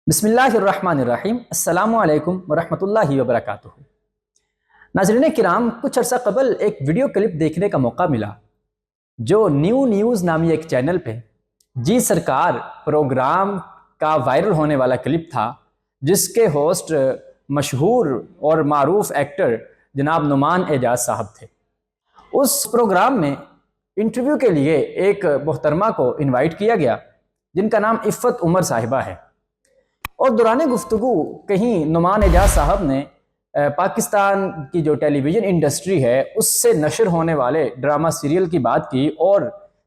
بسم اللہ الرحمن الرحیم۔ السلام علیکم ورحمۃ اللہ وبرکاتہ۔ ناظرین کرام، کچھ عرصہ قبل ایک ویڈیو کلپ دیکھنے کا موقع ملا جو نیو نیوز نامی ایک چینل پہ جی سرکار پروگرام کا وائرل ہونے والا کلپ تھا، جس کے ہوسٹ مشہور اور معروف ایکٹر جناب نعمان اعجاز صاحب تھے۔ اس پروگرام میں انٹرویو کے لیے ایک محترمہ کو انوائٹ کیا گیا جن کا نام عفت عمر صاحبہ ہے، اور دوران گفتگو کہیں نعمان اعجاز صاحب نے پاکستان کی جو ٹیلی ویژن انڈسٹری ہے اس سے نشر ہونے والے ڈرامہ سیریل کی بات کی اور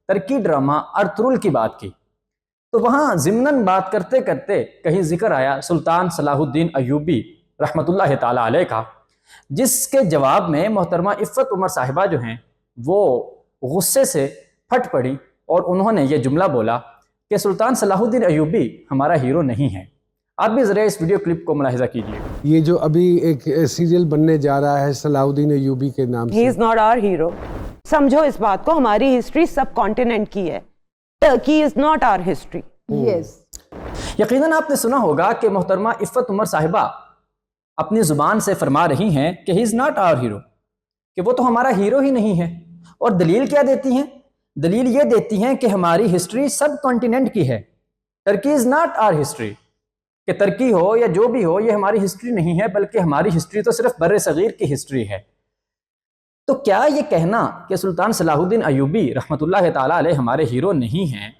ترکی ڈرامہ ارطغرل کی بات کی۔ تو وہاں ضمناً بات کرتے کرتے کہیں ذکر آیا سلطان صلاح الدین ایوبی رحمۃ اللہ تعالیٰ علیہ کا، جس کے جواب میں محترمہ عفت عمر صاحبہ جو ہیں وہ غصے سے پھٹ پڑی اور انہوں نے یہ جملہ بولا کہ سلطان صلاح الدین ایوبی ہمارا ہیرو نہیں ہے۔ آپ بھی ذرا اس ویڈیو کلپ کو ملاحظہ کیجیے۔ یہ جو ابھی ایک سیریل بننے جا رہا ہے صلاح الدین ایوبی کے نام سے، ہی از ناٹ آور ہیرو۔ سمجھو اس بات کو، ہماری ہسٹری سب کانٹیننٹ کی ہے، Turkey is not our history. Yes, یقیناً آپ نے سنا ہوگا کہ محترمہ عفت عمر صاحبہ اپنی زبان سے فرما رہی ہیں کہ ہی از ناٹ آور ہیرو، کہ وہ تو ہمارا ہیرو ہی نہیں ہے۔ اور دلیل کیا دیتی ہیں؟ دلیل یہ دیتی ہیں کہ ہماری ہسٹری سب کانٹیننٹ کی ہے، Turkey is not our history, کہ ترکی ہو یا جو بھی ہو یہ ہماری ہسٹری نہیں ہے، بلکہ ہماری ہسٹری تو صرف بر صغیر کی ہسٹری ہے۔ تو کیا یہ کہنا کہ سلطان صلاح الدین ایوبی رحمۃ اللہ تعالیٰ علیہ ہمارے ہیرو نہیں ہیں،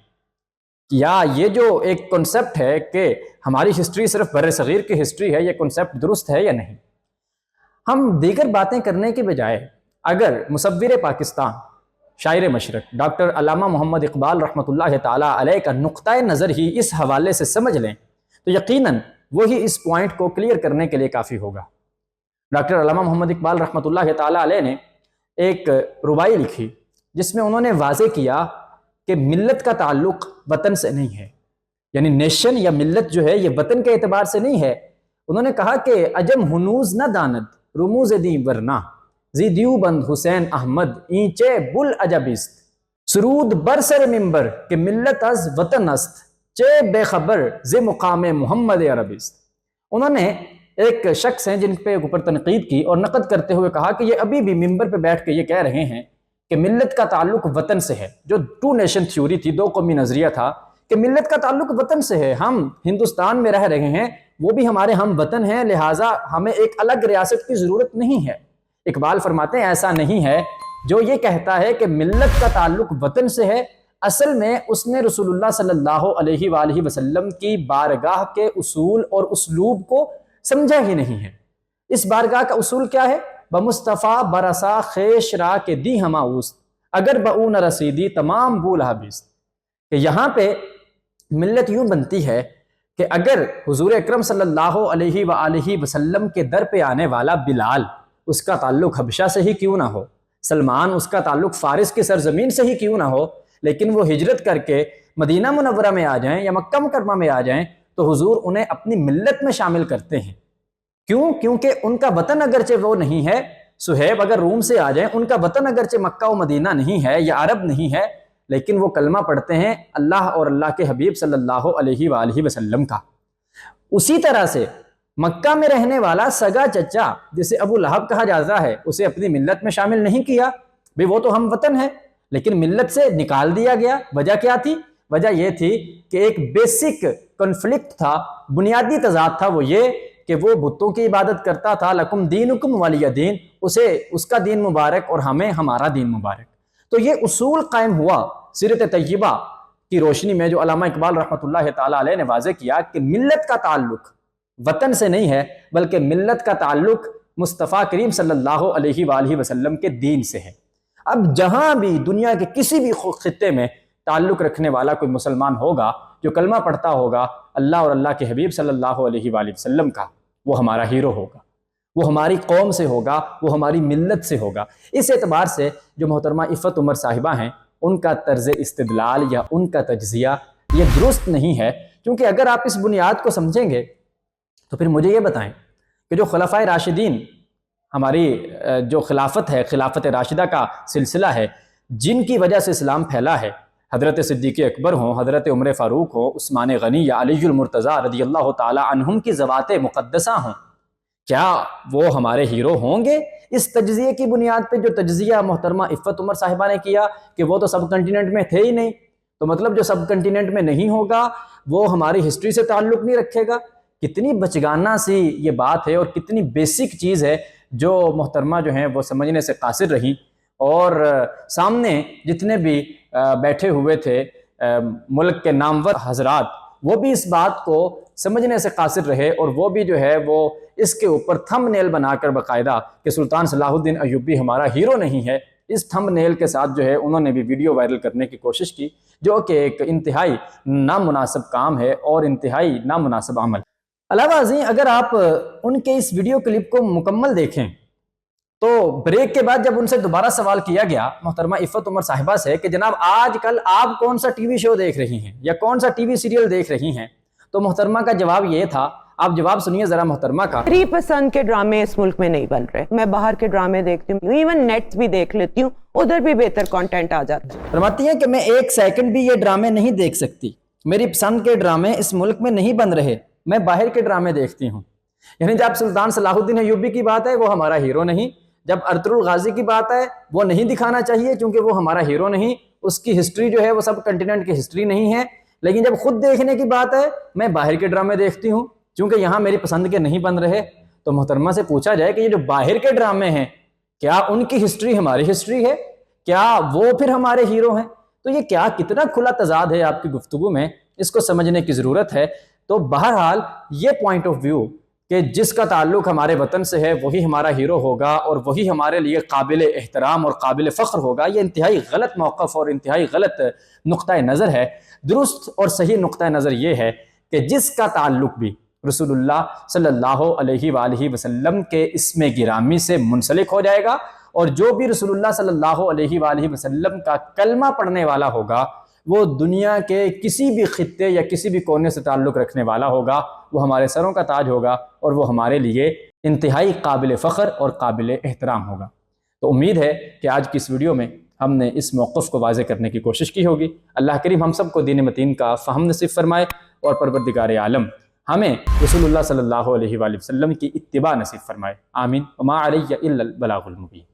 یا یہ جو ایک کنسپٹ ہے کہ ہماری ہسٹری صرف بر صغیر کی ہسٹری ہے، یہ کنسپٹ درست ہے یا نہیں؟ ہم دیگر باتیں کرنے کے بجائے اگر مصور پاکستان، شاعر مشرق ڈاکٹر علامہ محمد اقبال رحمۃ اللہ تعالیٰ علیہ کا نقطۂ نظر ہی اس حوالے سے سمجھ لیں تو یقیناً وہی اس پوائنٹ کو کلیئر کرنے کے لیے کافی ہوگا۔ ڈاکٹر علامہ محمد اقبال رحمۃ اللہ تعالیٰ علیہ نے ایک ربائی لکھی جس میں انہوں نے واضح کیا کہ ملت کا تعلق وطن سے نہیں ہے، یعنی نیشن یا ملت جو ہے یہ وطن کے اعتبار سے نہیں ہے۔ انہوں نے کہا کہ عجم ہنوز نہ داند رموز دی ورنہ زی دیوبند حسین احمد اینچے بل عجبست سرود برسر ممبر کہ ملت از وطن است چے بے خبر ز مقام محمد عربست۔ انہوں نے ایک شخص ہیں جن پہ اوپر تنقید کی اور نقد کرتے ہوئے کہا کہ یہ ابھی بھی ممبر پہ بیٹھ کے یہ کہہ رہے ہیں کہ ملت کا تعلق وطن سے ہے، جو ٹو نیشن تھیوری تھی، دو قومی نظریہ تھا کہ ملت کا تعلق وطن سے ہے، ہم ہندوستان میں رہ رہے ہیں، وہ بھی ہمارے ہم وطن ہیں، لہٰذا ہمیں ایک الگ ریاست کی ضرورت نہیں ہے۔ اقبال فرماتے ہیں ایسا نہیں ہے، جو یہ کہتا ہے کہ ملت کا تعلق وطن سے ہے اصل میں اس نے رسول اللہ صلی اللہ علیہ وآلہ وسلم کی بارگاہ کے اصول اور اسلوب کو سمجھا ہی نہیں ہے۔ اس بارگاہ کا اصول کیا ہے؟ بمصطفیٰ برسا خیش را کے دی ہما اوست اگر بہو نہ رسیدی تمام بولہ بیست، کہ یہاں پہ ملت یوں بنتی ہے کہ اگر حضور اکرم صلی اللہ علیہ وآلہ وسلم کے در پہ آنے والا بلال، اس کا تعلق حبشہ سے ہی کیوں نہ ہو، سلمان اس کا تعلق فارس کی سرزمین سے ہی کیوں نہ ہو، لیکن وہ ہجرت کر کے مدینہ منورہ میں آ جائیں یا مکہ مکرمہ میں آ جائیں تو حضور انہیں اپنی ملت میں شامل کرتے ہیں۔ کیوں؟ کیونکہ ان کا وطن اگرچہ وہ نہیں ہے، صہیب اگر روم سے آ جائیں، ان کا وطن اگرچہ مکہ و مدینہ نہیں ہے یا عرب نہیں ہے، لیکن وہ کلمہ پڑھتے ہیں اللہ اور اللہ کے حبیب صلی اللہ علیہ وآلہ وسلم کا۔ اسی طرح سے مکہ میں رہنے والا سگا چچا جسے ابو لہب کہا جاتا ہے، اسے اپنی ملت میں شامل نہیں کیا، بھی وہ تو ہم وطن ہے، لیکن ملت سے نکال دیا گیا۔ وجہ کیا تھی؟ وجہ یہ تھی کہ ایک بیسک کنفلکٹ تھا، بنیادی تضاد تھا، وہ یہ کہ وہ بتوں کی عبادت کرتا تھا، لکم دینکم ولی دین، اسے اس کا دین مبارک اور ہمیں ہمارا دین مبارک۔ تو یہ اصول قائم ہوا سیرت طیبہ کی روشنی میں، جو علامہ اقبال رحمۃ اللہ تعالیٰ علیہ نے واضح کیا کہ ملت کا تعلق وطن سے نہیں ہے، بلکہ ملت کا تعلق مصطفیٰ کریم صلی اللہ علیہ وآلہ وسلم کے دین سے ہے۔ اب جہاں بھی دنیا کے کسی بھی خطے میں تعلق رکھنے والا کوئی مسلمان ہوگا جو کلمہ پڑھتا ہوگا اللہ اور اللہ کے حبیب صلی اللہ علیہ وآلہ وسلم کا، وہ ہمارا ہیرو ہوگا، وہ ہماری قوم سے ہوگا، وہ ہماری ملت سے ہوگا۔ اس اعتبار سے جو محترمہ عفت عمر صاحبہ ہیں، ان کا طرز استدلال یا ان کا تجزیہ یہ درست نہیں ہے، کیونکہ اگر آپ اس بنیاد کو سمجھیں گے تو پھر مجھے یہ بتائیں کہ جو خلفائے راشدین، ہماری جو خلافت ہے، خلافت راشدہ کا سلسلہ ہے، جن کی وجہ سے اسلام پھیلا ہے، حضرت صدیق اکبر ہوں، حضرت عمر فاروق ہوں، عثمان غنی یا علی المرتضیٰ رضی اللہ تعالی عنہم کی ذوات مقدسہ ہوں، کیا وہ ہمارے ہیرو ہوں گے؟ اس تجزیے کی بنیاد پہ جو تجزیہ محترمہ عفت عمر صاحبہ نے کیا کہ وہ تو سب کنٹیننٹ میں تھے ہی نہیں، تو مطلب جو سب کنٹیننٹ میں نہیں ہوگا وہ ہماری ہسٹری سے تعلق نہیں رکھے گا۔ کتنی بچگانہ سی یہ بات ہے اور کتنی بیسک چیز ہے جو محترمہ جو ہیں وہ سمجھنے سے قاصر رہیں، اور سامنے جتنے بھی بیٹھے ہوئے تھے ملک کے نامور حضرات وہ بھی اس بات کو سمجھنے سے قاصر رہے، اور وہ بھی جو ہے وہ اس کے اوپر تھم نیل بنا کر باقاعدہ کہ سلطان صلاح الدین ایوبی ہمارا ہیرو نہیں ہے، اس تھم نیل کے ساتھ جو ہے انہوں نے بھی ویڈیو وائرل کرنے کی کوشش کی، جو کہ ایک انتہائی نامناسب کام ہے اور انتہائی نامناسب عمل۔ علاوہ ازیں اگر آپ ان کے اس ویڈیو کلپ کو مکمل دیکھیں تو بریک کے بعد جب ان سے دوبارہ سوال کیا گیا محترمہ عفت عمر صاحبہ سے کہ جناب آج کل آپ کون سا ٹی وی شو دیکھ رہی ہیں یا کون سا ٹی وی سیریل دیکھ رہی ہیں، تو محترمہ کا جواب یہ تھا، آپ جواب سنیے ذرا محترمہ کا۔ میری پسند کے ڈرامے اس ملک میں نہیں بن رہے، میں باہر کے ڈرامے دیکھتی ہوں، ایون نیٹ بھی دیکھ لیتی ہوں، ادھر بھی بہتر کنٹینٹ آ جاتا ہے۔ فرماتی ہیں کہ میں ایک سیکنڈ بھی یہ ڈرامے نہیں دیکھ سکتی، میری پسند کے ڈرامے اس ملک میں نہیں بن رہے، میں باہر کے ڈرامے دیکھتی ہوں۔ یعنی جب سلطان صلاح الدین ایوبی کی بات ہے وہ ہمارا ہیرو نہیں، جب ارطغرل الغازی کی بات ہے وہ نہیں دکھانا چاہیے کیونکہ وہ ہمارا ہیرو نہیں، اس کی ہسٹری جو ہے وہ سب کنٹیننٹ کی ہسٹری نہیں ہے، لیکن جب خود دیکھنے کی بات ہے میں باہر کے ڈرامے دیکھتی ہوں کیونکہ یہاں میری پسند کے نہیں بن رہے۔ تو محترمہ سے پوچھا جائے کہ یہ جو باہر کے ڈرامے ہیں کیا ان کی ہسٹری ہماری ہسٹری ہے؟ کیا وہ پھر ہمارے ہیرو ہیں؟ تو یہ کیا کتنا کھلا تضاد ہے آپ کی گفتگو میں، اس کو سمجھنے کی ضرورت ہے۔ تو بہرحال یہ پوائنٹ آف ویو کہ جس کا تعلق ہمارے وطن سے ہے وہی ہمارا ہیرو ہوگا اور وہی ہمارے لیے قابل احترام اور قابل فخر ہوگا، یہ انتہائی غلط موقف اور انتہائی غلط نقطہ نظر ہے۔ درست اور صحیح نقطہ نظر یہ ہے کہ جس کا تعلق بھی رسول اللہ صلی اللہ علیہ وآلہ وسلم کے اسم گرامی سے منسلک ہو جائے گا، اور جو بھی رسول اللہ صلی اللہ علیہ وآلہ وسلم کا کلمہ پڑھنے والا ہوگا وہ دنیا کے کسی بھی خطے یا کسی بھی کونے سے تعلق رکھنے والا ہوگا، وہ ہمارے سروں کا تاج ہوگا اور وہ ہمارے لیے انتہائی قابل فخر اور قابل احترام ہوگا۔ تو امید ہے کہ آج کی اس ویڈیو میں ہم نے اس موقف کو واضح کرنے کی کوشش کی ہوگی۔ اللہ کریم ہم سب کو دین متین کا فہم نصیب فرمائے اور پروردگار عالم ہمیں رسول اللہ صلی اللہ علیہ وآلہ وسلم کی اتباع نصیب فرمائے، آمین۔ وما علی الا البلاغ المبین۔